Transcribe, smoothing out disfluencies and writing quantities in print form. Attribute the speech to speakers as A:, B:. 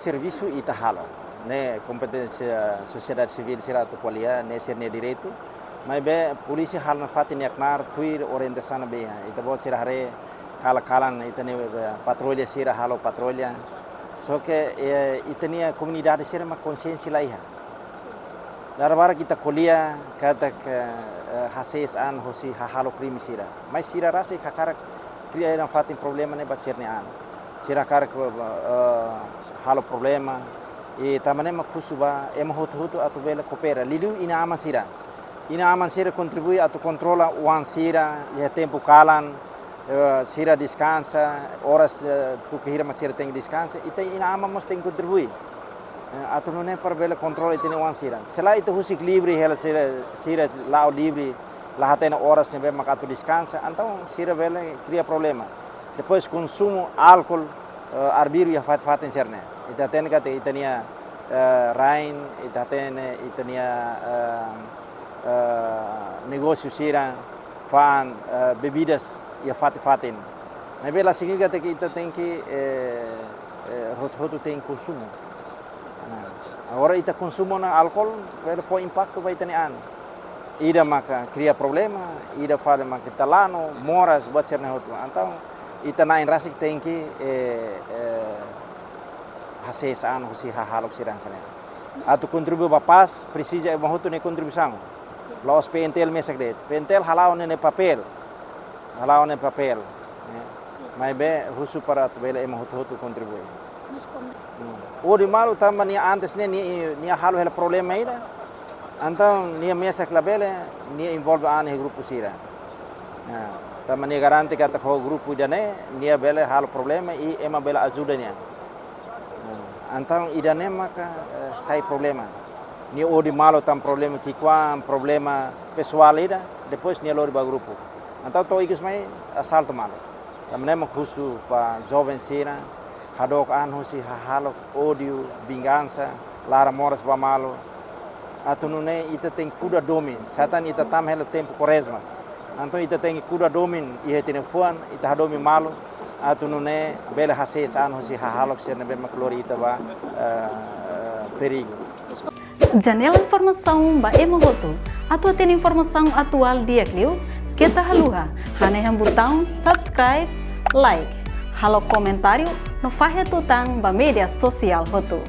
A: serviço ita halo, né, competência sociedade civil será tu qualia, né, ser né direito, mas be polícia hal na fatin yaknar tuir orientação be, ita bol será hare kala-kalan ita ne patrulha será halo patrulha, só que ita ne comunidade será uma consciência lá iha. Darabara kita kuliah kata hasis an hosi halo crime sira, mas sira rasa kakara cria na fatin problema ne basir ne an. Sira kar halo problema e tamane makusuba hotu atu bela coopera lilu ina aman sira contribui atu controla uang sira e tempo kalan sira descansa horas tu kehira masira tem descansa ita ina aman mos tem contribui atu não é para bela controle tem uang sira sela itu husik livre hela sira lao livre lá tem horas ne mak atu descansa então sira bela cria problema. Depois consumo álcool arbírio e fatem serne. Ita tem que itania rain, ita tem itania negócio sira, fan bebidas e fatem. Mas bela significa que ita tem que tem consumo. Agora ita consumo na álcool, bela foi impacto vai tenian. Ida maka cria problema, ida fala maka talano, moras buat serne hotu. Então ita nain rasik tem que hasesaan husi hahalok siran sana. Atu contribui ba paz precisa mahuto ne contribuição. Laos PNTL mesak det. PNTL halau ne papel. Halau ne papel. Mas be husu para tu bela mahuto contribui. O di malu tambah ni antes ni halu hela problema ida. Então ni mesak la bela ni involve an he grupo sira. Também garante que até o grupo idane nia bela hal problema e ema bela ajuda nia. Então idane maka sai problema. Nia odi malo tam problema que quam problema pessoal ida depois nia lori ba grupo. Então to ikus mai assalto malo. Também ema khusu pa jovem sira hadok an husi halok ódio, vingança, lara moras ba malo. Atunune ita tem kuda domi, satan ita tam hela tempo quaresma. Então ita tem kuda domin e telefone ita domi malo atu nune bela hases an hosi hahalok ser nebe maklori ita ba perigo.
B: Janela informação ba emogoto atu tem informação atual dia kliu kita haluha hane ham botão subscribe like halo comentário no fahe tutang ba media sosial hotu.